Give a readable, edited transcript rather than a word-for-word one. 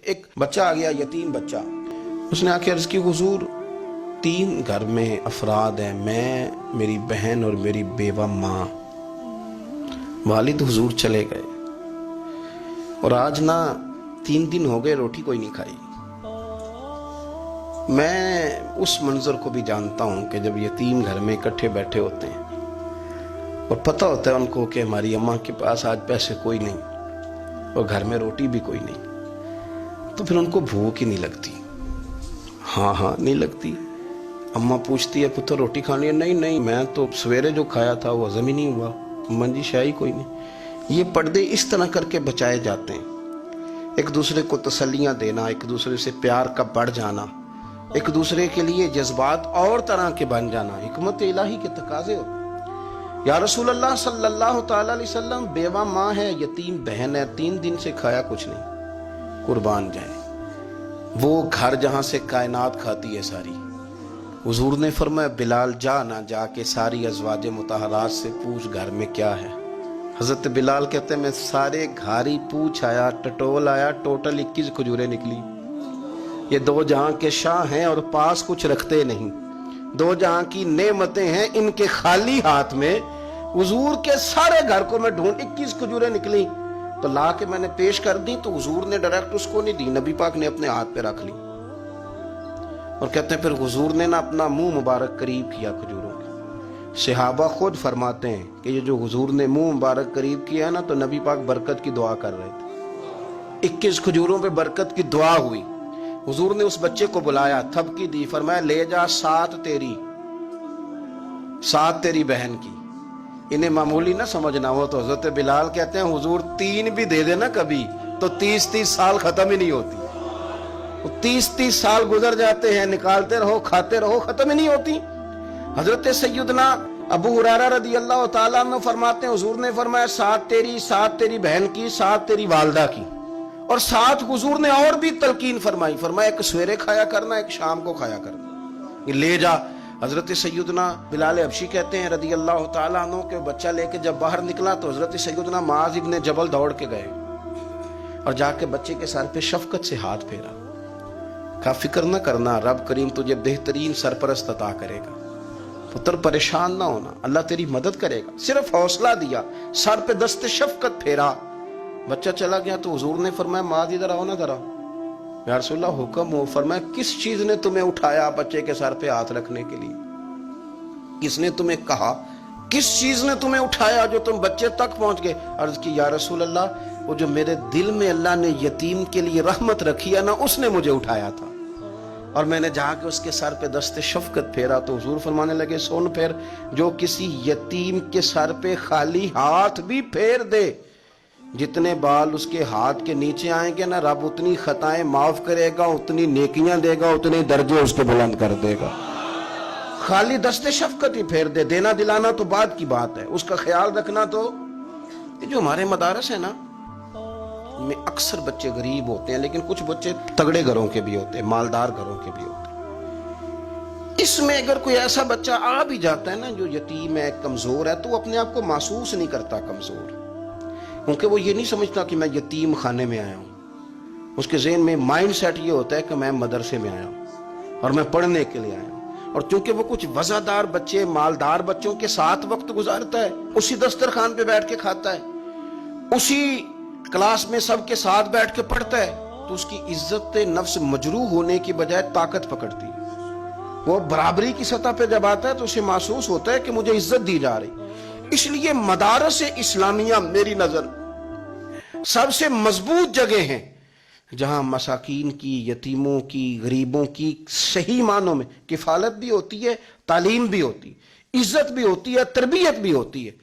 ایک بچہ آ گیا، یتیم بچہ. اس نے آ کے عرض کی حضور 3 گھر میں افراد ہیں، میں، میری بہن اور میری بیوہ ماں. والد حضور چلے گئے اور آج نہ 3 دن ہو گئے روٹی کوئی نہیں کھائی. میں اس منظر کو بھی جانتا ہوں کہ جب یتیم گھر میں اکٹھے بیٹھے ہوتے ہیں اور پتہ ہوتا ہے ان کو کہ ہماری اماں کے پاس آج پیسے کوئی نہیں اور گھر میں روٹی بھی کوئی نہیں، تو پھر ان کو بھوک ہی نہیں لگتی. ہاں نہیں لگتی. اماں پوچھتی ہے پتر روٹی کھانی ہے؟ نہیں میں تو سویرے جو کھایا تھا وہ ہضم ہی نہیں ہوا. اماں جی شاہی کوئی نہیں. یہ پردے اس طرح کر کے بچائے جاتے ہیں. ایک دوسرے کو تسلیاں دینا، ایک دوسرے سے پیار کا بڑھ جانا، ایک دوسرے کے لیے جذبات اور طرح کے بن جانا حکمت الہی کے تقاضے ہوتے ہیں. یا رسول اللہ صلی اللہ تعالی علیہ وسلم، بیوہ ماں ہے، یتیم بہن ہے، 3 دن سے کھایا کچھ نہیں. قربان جائے وہ گھر جہاں سے کائنات کھاتی ہے ساری. حضور نے فرمایا بلال جا نہ جا کے ساری ازواج مطہرات سے پوچھ گھر میں کیا ہے. حضرت بلال کہتے ہیں میں سارے گھاری پوچھ آیا، ٹٹول آیا، ٹوٹل 21 کھجوریں نکلی. یہ 2 جہاں کے شاہ ہیں اور پاس کچھ رکھتے نہیں. 2 جہاں کی نعمتیں ہیں، ان کے خالی ہاتھ میں حضور کے سارے گھر کو میں ڈھونڈ 21 کھجوریں نکلی تو لا کے میں نے پیش کر دی. تو حضور نے ڈائریکٹ اس کو نہیں دی، نبی پاک نے اپنے ہاتھ پہ رکھ لی. اور کہتے ہیں پھر حضور نے نا اپنا منہ مبارک قریب کیا کھجوروں کے. صحابہ خود فرماتے ہیں کہ یہ جو حضور نے منہ مبارک قریب کیا نا تو نبی پاک برکت کی دعا کر رہے تھے. 21 کھجوروں پہ برکت کی دعا ہوئی. حضور نے اس بچے کو بلایا، تھپکی دی، فرمایا لے جا 7 تیری، 7 تیری بہن کی. انہیں معمولی نہ سمجھنا ہو تو حضرت بلال کہتے ہیں حضور 3 بھی دے دینا کبھی تو 30 سال ختم ہی نہیں ہوتی. 30 سال گزر جاتے ہیں، نکالتے رہو، کھاتے رہو، ختم ہی نہیں ہوتی. حضرت سیدنا ابو ہریرہ رضی اللہ تعالیٰ عنہ فرماتے ہیں حضور نے فرمایا 7 تیری، 7 تیری بہن کی، 7 تیری والدہ کی، اور 7 حضور نے اور بھی تلقین فرمائی. فرمایا ایک سویرے کھایا کرنا، ایک شام کو کھایا کرنا. یہ لے جا. حضرت سیدنا بلال حبشی کہتے ہیں رضی اللہ تعالیٰ عنہ کہ بچہ لے کے جب باہر نکلا تو حضرت سیدنا معاذ ابن جبل دوڑ کے گئے اور جا کے بچے کے سر پہ شفقت سے ہاتھ پھیرا. کہا فکر نہ کرنا، رب کریم تجھے بہترین سرپرست عطا کرے گا. پتر پریشان نہ ہونا، اللہ تیری مدد کرے گا. صرف حوصلہ دیا، سر پہ دست شفقت پھیرا. بچہ چلا گیا تو حضور نے فرمایا معاذ ادھر آؤ نا ذرا. یا رسول اللہ حکم ہو. فرمایا کس چیز نے تمہیں اٹھایا بچے کے سر پہ ہاتھ رکھنے کے لیے؟ کس نے تمہیں کہا؟ کس چیز نے تمہیں اٹھایا جو تم بچے تک پہنچ گئے؟ عرض کی یا رسول اللہ وہ جو میرے دل میں اللہ نے یتیم کے لیے رحمت رکھی ہے نا، اس نے مجھے اٹھایا تھا اور میں نے جا کے اس کے سر پہ دست شفقت پھیرا. تو حضور فرمانے لگے سن پھر، جو کسی یتیم کے سر پہ خالی ہاتھ بھی پھیر دے، جتنے بال اس کے ہاتھ کے نیچے آئیں گے نا، رب اتنی خطائیں معاف کرے گا، اتنی نیکیاں دے گا، اتنے درجے اس کے بلند کر دے گا. خالی دست شفقت ہی پھیر دے. دینا دلانا تو بعد کی بات ہے، اس کا خیال رکھنا تو. یہ جو ہمارے مدارس ہیں نا، میں اکثر بچے غریب ہوتے ہیں لیکن کچھ بچے تگڑے گھروں کے بھی ہوتے ہیں، مالدار گھروں کے بھی ہوتے ہیں. اس میں اگر کوئی ایسا بچہ آ بھی جاتا ہے نا جو یتیم ہے، کمزور ہے، تو وہ اپنے آپ کو محسوس نہیں کرتا کمزور، کیونکہ وہ یہ نہیں سمجھتا کہ میں یتیم خانے میں آیا ہوں. اس کے ذہن میں مائنڈ سیٹ یہ ہوتا ہے کہ میں مدرسے میں آیا ہوں اور میں پڑھنے کے لیے آیا ہوں. اور چونکہ وہ کچھ وزادار بچے، مالدار بچوں کے ساتھ وقت گزارتا ہے، اسی دسترخوان پہ بیٹھ کے کھاتا ہے، اسی کلاس میں سب کے ساتھ بیٹھ کے پڑھتا ہے، تو اس کی عزت نفس مجروح ہونے کی بجائے طاقت پکڑتی ہے. وہ برابری کی سطح پہ جب آتا ہے تو اسے محسوس ہوتا ہے کہ مجھے عزت دی جا رہی. اس لیے مدارس اسلامیہ میری نظر سب سے مضبوط جگہ ہیں جہاں مساکین کی، یتیموں کی، غریبوں کی صحیح معنوں میں کفالت بھی ہوتی ہے، تعلیم بھی ہوتی ہے، عزت بھی ہوتی ہے، تربیت بھی ہوتی ہے.